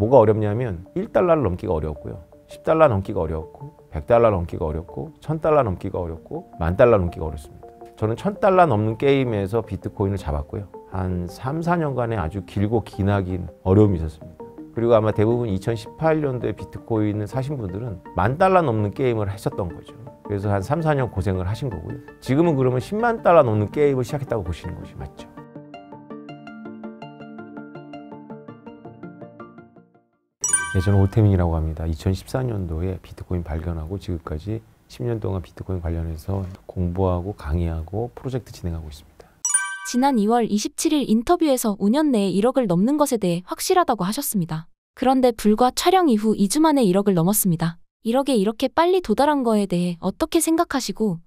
뭐가 어렵냐면 1달러를 넘기가 어려웠고요. 10달러 넘기가 어려웠고 100달러 넘기가 어렵고 1000달러 넘기가 어렵고 10,000달러 넘기가 어렵습니다. 저는 1000달러 넘는 게임에서 비트코인을 잡았고요. 한 3, 4년간의 아주 길고 기나긴 어려움이 있었습니다. 그리고 아마 대부분 2018년도에 비트코인을 사신 분들은 10,000달러 넘는 게임을 했었던 거죠. 그래서 한 3, 4년 고생을 하신 거고요. 지금은 그러면 10만 달러 넘는 게임을 시작했다고 보시는 것이 맞죠. 네, 저는 오태민이라고 합니다. 2014년도에 비트코인 발견하고 지금까지 10년 동안 비트코인 관련해서 공부하고 강의하고 프로젝트 진행하고 있습니다. 지난 2월 27일 인터뷰에서 5년 내에 1억을 넘는 것에 대해 확실하다고 하셨습니다. 그런데 불과 촬영 이후 2주 만에 1억을 넘었습니다. 1억에 이렇게 빨리 도달한 거에 대해 어떻게 생각하시고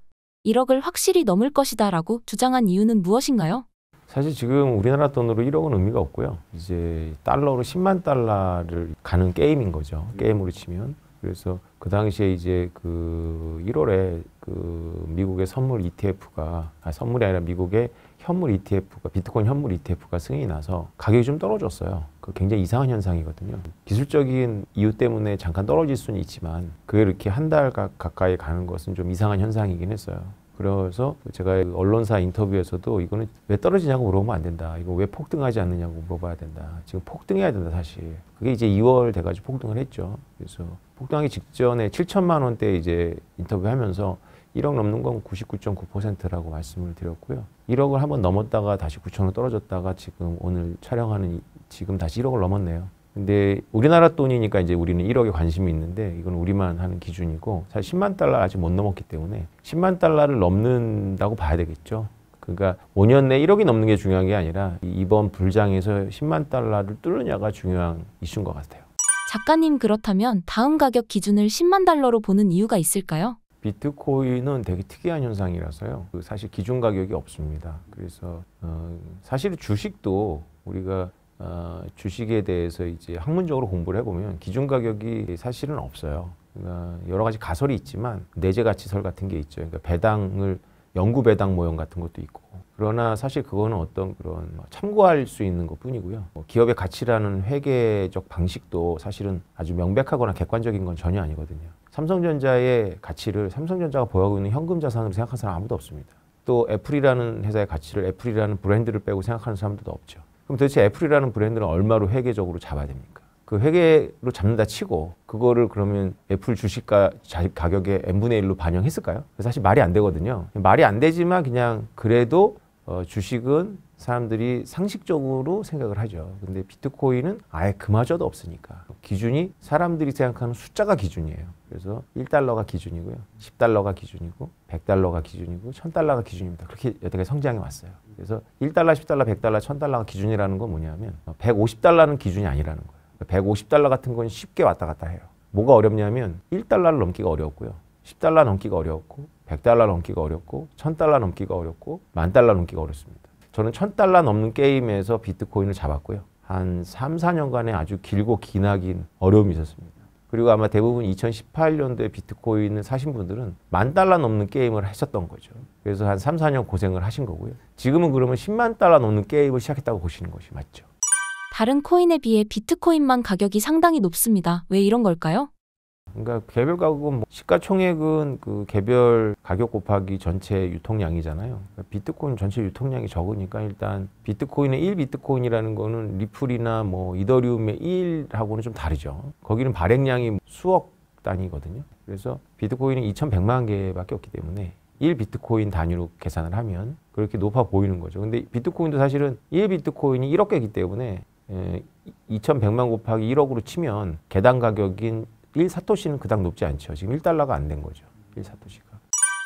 1억을 확실히 넘을 것이다 라고 주장한 이유는 무엇인가요? 사실 지금 우리나라 돈으로 1억은 의미가 없고요. 이제 달러로 10만 달러를 가는 게임인 거죠. 게임으로 치면. 그래서 그 당시에 이제 그 1월에 그 미국의 선물 ETF가 선물이 아니라 미국의 현물 ETF가 비트코인 현물 ETF가 승인이 나서 가격이 좀 떨어졌어요. 그 굉장히 이상한 현상이거든요. 기술적인 이유 때문에 잠깐 떨어질 수는 있지만 그게 이렇게 한 달 가까이 가는 것은 좀 이상한 현상이긴 했어요. 그래서 제가 언론사 인터뷰에서도 이거는 왜 떨어지냐고 물어보면 안 된다. 이거 왜 폭등하지 않느냐고 물어봐야 된다. 지금 폭등해야 된다, 사실. 그게 이제 2월 돼가지고 폭등을 했죠. 그래서 폭등하기 직전에 7천만 원대 이제 인터뷰하면서 1억 넘는 건 99.9%라고 말씀을 드렸고요. 1억을 한번 넘었다가 다시 9천원 떨어졌다가 지금 오늘 촬영하는 지금 다시 1억을 넘었네요. 근데 우리나라 돈이니까 이제 우리는 1억에 관심이 있는데 이건 우리만 하는 기준이고 사실 10만 달러 아직 못 넘었기 때문에 10만 달러를 넘는다고 봐야 되겠죠. 그러니까 5년 내 1억이 넘는 게 중요한 게 아니라 이번 불장에서 10만 달러를 뚫느냐가 중요한 이슈인 것 같아요. 작가님, 그렇다면 다음 가격 기준을 10만 달러로 보는 이유가 있을까요? 비트코인은 되게 특이한 현상이라서요. 사실 기준 가격이 없습니다. 그래서 사실 주식도 우리가 주식에 대해서 이제 학문적으로 공부를 해보면 기준 가격이 사실은 없어요. 그러니까 여러 가지 가설이 있지만 내재 가치설 같은 게 있죠. 그러니까 배당을 영구 배당 모형 같은 것도 있고. 그러나 사실 그거는 어떤 그런 참고할 수 있는 것 뿐이고요. 기업의 가치라는 회계적 방식도 사실은 아주 명백하거나 객관적인 건 전혀 아니거든요. 삼성전자의 가치를 삼성전자가 보유하고 있는 현금 자산으로 생각하는 사람 아무도 없습니다. 또 애플이라는 회사의 가치를 애플이라는 브랜드를 빼고 생각하는 사람들도 없죠. 그럼 도대체 애플이라는 브랜드는 얼마로 회계적으로 잡아야 됩니까? 그 회계로 잡는다 치고 그거를 그러면 애플 주식 가격의 n분의 1로 반영했을까요? 사실 말이 안 되거든요. 말이 안 되지만 그냥 그래도 주식은 사람들이 상식적으로 생각을 하죠. 근데 비트코인은 아예 그마저도 없으니까 기준이 사람들이 생각하는 숫자가 기준이에요. 그래서 1달러가 기준이고요. 10달러가 기준이고 100달러가 기준이고 1000달러가 기준입니다. 그렇게 여태까지 성장해 왔어요. 그래서 1달러, 10달러, 100달러, 1000달러가 기준이라는 건 뭐냐면 150달러는 기준이 아니라는 거예요. 150달러 같은 건 쉽게 왔다 갔다 해요. 뭐가 어렵냐면 1달러를 넘기가 어렵고요. 10달러 넘기가 어렵고 100달러 넘기가 어렵고 1000달러 넘기가 어렵고 10,000달러 넘기가 어렵습니다. 저는 1000달러 넘는 게임에서 비트코인을 잡았고요. 한 3, 4년간의 아주 길고 기나긴 어려움이 있었습니다. 그리고 아마 대부분 2018년도에 비트코인을 사신 분들은 10,000달러 넘는 게임을 했었던 거죠. 그래서 한 3, 4년 고생을 하신 거고요. 지금은 그러면 10만 달러 넘는 게임을 시작했다고 보시는 것이 맞죠. 다른 코인에 비해 비트코인만 가격이 상당히 높습니다. 왜 이런 걸까요? 그러니까 개별 가격은 시가총액은 그 개별 가격 곱하기 전체 유통량이잖아요. 그러니까 비트코인 전체 유통량이 적으니까 일단 비트코인의 1비트코인이라는 거는 리플이나 뭐 이더리움의 1하고는 좀 다르죠. 거기는 발행량이 수억 단위거든요. 그래서 비트코인이 2,100만 개밖에 없기 때문에 1비트코인 단위로 계산을 하면 그렇게 높아 보이는 거죠. 근데 비트코인도 사실은 1비트코인이 1억 개이기 때문에 2,100만 곱하기 1억으로 치면 개당 가격인 1사토시는 그닥 높지 않죠. 지금 1달러가 안 된 거죠. 1사토시가.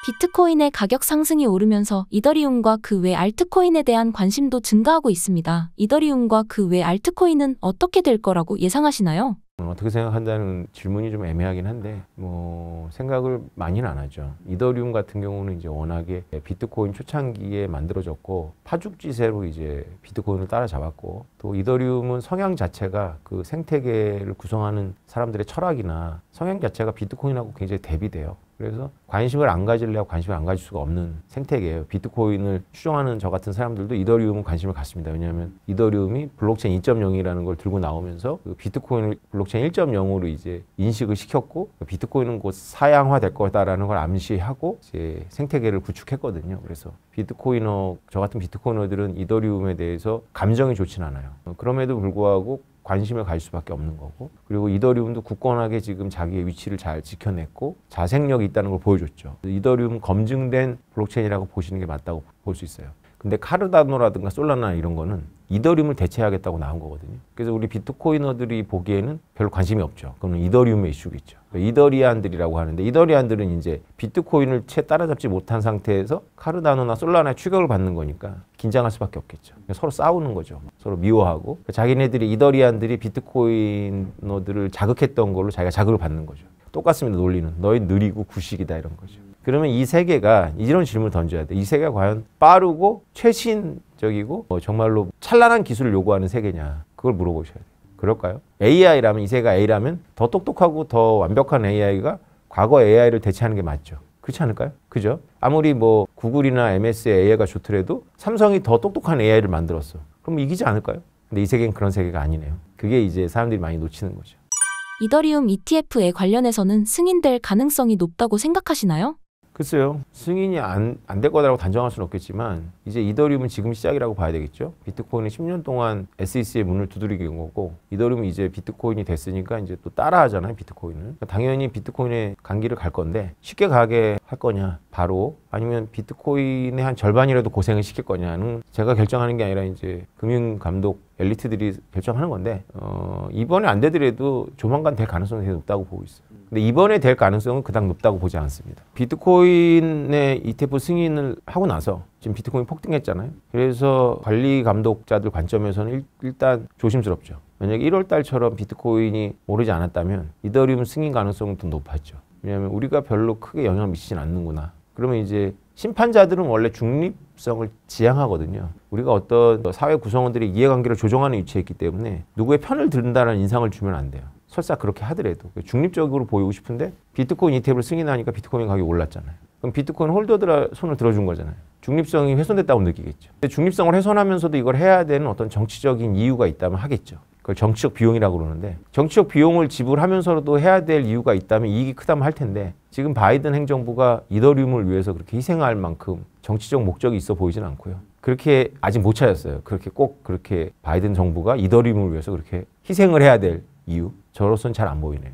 비트코인의 가격 상승이 오르면서 이더리움과 그 외 알트코인에 대한 관심도 증가하고 있습니다. 이더리움과 그 외 알트코인은 어떻게 될 거라고 예상하시나요? 어떻게 생각한다는 질문이 좀 애매하긴 한데 뭐 생각을 많이는 안 하죠. 이더리움 같은 경우는 이제 워낙에 비트코인 초창기에 만들어졌고 파죽지세로 이제 비트코인을 따라잡았고 또 이더리움은 성향 자체가 그 생태계를 구성하는 사람들의 철학이나 성향 자체가 비트코인하고 굉장히 대비돼요. 그래서 관심을 안 가지려고 관심을 안 가질 수가 없는 생태계예요. 비트코인을 추종하는 저 같은 사람들도 이더리움은 관심을 갖습니다. 왜냐하면 이더리움이 블록체인 2.0이라는 걸 들고 나오면서 그 비트코인을 블록체인 1.0으로 이제 인식을 시켰고 비트코인은 곧 사양화 될 거다라는 걸 암시하고 이제 생태계를 구축했거든요. 그래서 저 같은 비트코이너들은 이더리움에 대해서 감정이 좋진 않아요. 그럼에도 불구하고 관심을 가질 수밖에 없는 거고, 그리고 이더리움도 굳건하게 지금 자기의 위치를 잘 지켜냈고 자생력이 있다는 걸 보여줬죠. 이더리움 검증된 블록체인이라고 보시는 게 맞다고 볼 수 있어요. 근데 카르다노라든가 솔라나 이런 거는 이더리움을 대체하겠다고 나온 거거든요. 그래서 우리 비트코이너들이 보기에는 별로 관심이 없죠. 그건 이더리움의 이슈겠죠. 이더리안들이라고 하는데, 이더리안들은 이제 비트코인을 채 따라잡지 못한 상태에서 카르다노나 솔라나의 추격을 받는 거니까 긴장할 수밖에 없겠죠. 서로 싸우는 거죠. 서로 미워하고 자기네들이 이더리안들이 비트코이너들을 자극했던 걸로 자기가 자극을 받는 거죠. 똑같습니다. 논리는 너희 느리고 구식이다 이런 거죠. 그러면 이 세계가 이런 질문을 던져야 돼. 이 세계가 과연 빠르고 최신적이고 정말로 찬란한 기술을 요구하는 세계냐, 그걸 물어보셔야 돼요. 그럴까요? AI라면, 이 세계가 A라면 더 똑똑하고 더 완벽한 AI가 과거 AI를 대체하는 게 맞죠. 그렇지 않을까요? 그죠? 아무리 뭐 구글이나 MS의 AI가 좋더라도 삼성이 더 똑똑한 AI를 만들었어. 그럼 이기지 않을까요? 근데 이 세계는 그런 세계가 아니네요. 그게 이제 사람들이 많이 놓치는 거죠. 이더리움 ETF에 관련해서는 승인될 가능성이 높다고 생각하시나요? 글쎄요. 승인이 안 될 거다라고 단정할 수는 없겠지만 이제 이더리움은 지금 시작이라고 봐야 되겠죠. 비트코인이 10년 동안 SEC의 문을 두드리게 온 거고, 이더리움이 이제 비트코인이 됐으니까 이제 또 따라 하잖아요, 비트코인을. 그러니까 당연히 비트코인의 간기를 갈 건데 쉽게 가게 할 거냐, 바로, 아니면 비트코인의 한 절반이라도 고생을 시킬 거냐는 제가 결정하는 게 아니라 이제 금융감독 엘리트들이 결정하는 건데, 이번에 안 되더라도 조만간 될 가능성이 되게 높다고 보고 있어요. 근데 이번에 될 가능성은 그닥 높다고 보지 않습니다. 비트코인의 ETF 승인을 하고 나서 지금 비트코인 폭등했잖아요. 그래서 관리 감독자들 관점에서는 일단 조심스럽죠. 만약에 1월 달처럼 비트코인이 오르지 않았다면 이더리움 승인 가능성은 더 높았죠. 왜냐하면 우리가 별로 크게 영향을 미치진 않는구나. 그러면 이제 심판자들은 원래 중립성을 지향하거든요. 우리가 어떤 사회 구성원들의 이해관계를 조정하는 위치에 있기 때문에 누구의 편을 든다는 인상을 주면 안 돼요. 설사 그렇게 하더라도 중립적으로 보이고 싶은데 비트코인 ETF를 승인하니까 비트코인 가격이 올랐잖아요. 그럼 비트코인 홀더들의 손을 들어준 거잖아요. 중립성이 훼손됐다고 느끼겠죠. 근데 중립성을 훼손하면서도 이걸 해야 되는 어떤 정치적인 이유가 있다면 하겠죠. 그걸 정치적 비용이라고 그러는데, 정치적 비용을 지불하면서도 해야 될 이유가 있다면 이익이 크다면 할 텐데, 지금 바이든 행정부가 이더리움을 위해서 그렇게 희생할 만큼 정치적 목적이 있어 보이진 않고요. 그렇게 아직 못 찾았어요. 그렇게 바이든 정부가 이더리움을 위해서 그렇게 희생을 해야 될 이유, 저로서는 잘 안 보이네요.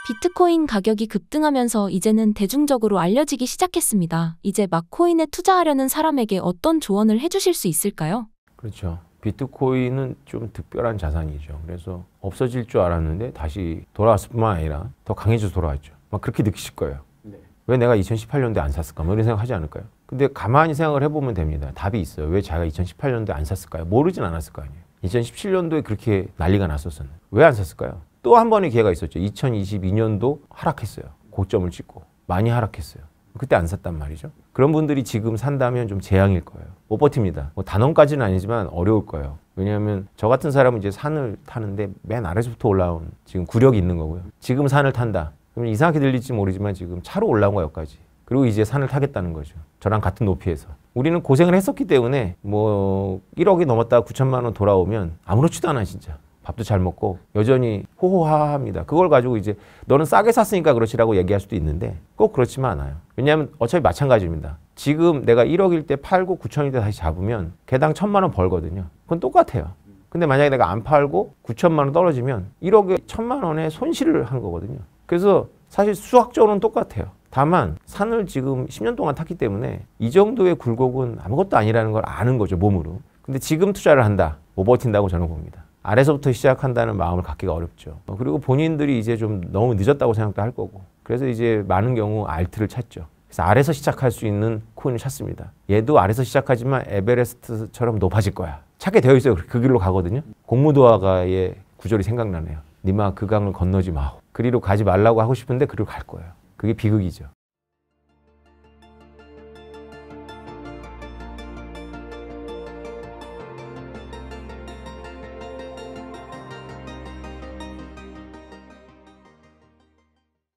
비트코인 가격이 급등하면서 이제는 대중적으로 알려지기 시작했습니다. 이제 막 코인에 투자하려는 사람에게 어떤 조언을 해주실 수 있을까요? 그렇죠. 비트코인은 좀 특별한 자산이죠. 그래서 없어질 줄 알았는데 다시 돌아왔을 뿐만 아니라 더 강해져서 돌아왔죠. 막 그렇게 느끼실 거예요. 네. 왜 내가 2018년도에 안 샀을까? 뭐 이런 생각 하지 않을까요? 근데 가만히 생각을 해보면 됩니다. 답이 있어요. 왜 자기가 2018년도에 안 샀을까요? 모르진 않았을 거 아니에요. 2017년도에 그렇게 난리가 났었었는데 왜 안 샀을까요? 또 한 번의 기회가 있었죠. 2022년도 하락했어요. 고점을 찍고 많이 하락했어요. 그때 안 샀단 말이죠. 그런 분들이 지금 산다면 좀 재앙일 거예요. 못 버팁니다. 뭐 단원까지는 아니지만 어려울 거예요. 왜냐하면 저 같은 사람은 이제 산을 타는데 맨 아래서부터 올라온 지금 구력이 있는 거고요. 지금 산을 탄다. 그러면 이상하게 들릴지 모르지만 지금 차로 올라온 거예요, 여기까지. 그리고 이제 산을 타겠다는 거죠. 저랑 같은 높이에서. 우리는 고생을 했었기 때문에 뭐 1억이 넘었다가 9천만 원 돌아오면 아무렇지도 않아, 진짜. 밥도 잘 먹고 여전히 호호하합니다. 그걸 가지고 이제 너는 싸게 샀으니까 그렇지라고 얘기할 수도 있는데 꼭 그렇지만 않아요. 왜냐하면 어차피 마찬가지입니다. 지금 내가 1억일 때 팔고 9천일 때 다시 잡으면 개당 1,000만 원 벌거든요. 그건 똑같아요. 근데 만약에 내가 안 팔고 9천만 원 떨어지면 1억에 1,000만 원의 손실을 한 거거든요. 그래서 사실 수학적으로는 똑같아요. 다만 산을 지금 10년 동안 탔기 때문에 이 정도의 굴곡은 아무것도 아니라는 걸 아는 거죠, 몸으로. 근데 지금 투자를 한다, 못 버틴다고 저는 봅니다. 아래서부터 시작한다는 마음을 갖기가 어렵죠. 그리고 본인들이 이제 좀 너무 늦었다고 생각도 할 거고, 그래서 이제 많은 경우 알트를 찾죠. 그래서 아래서 시작할 수 있는 코인을 찾습니다. 얘도 아래서 시작하지만 에베레스트처럼 높아질 거야. 찾게 되어 있어요. 그 길로 가거든요. 공무도화가의 구절이 생각나네요. 니마 그 강을 건너지 마오. 그리로 가지 말라고 하고 싶은데 그리로 갈 거예요. 그게 비극이죠.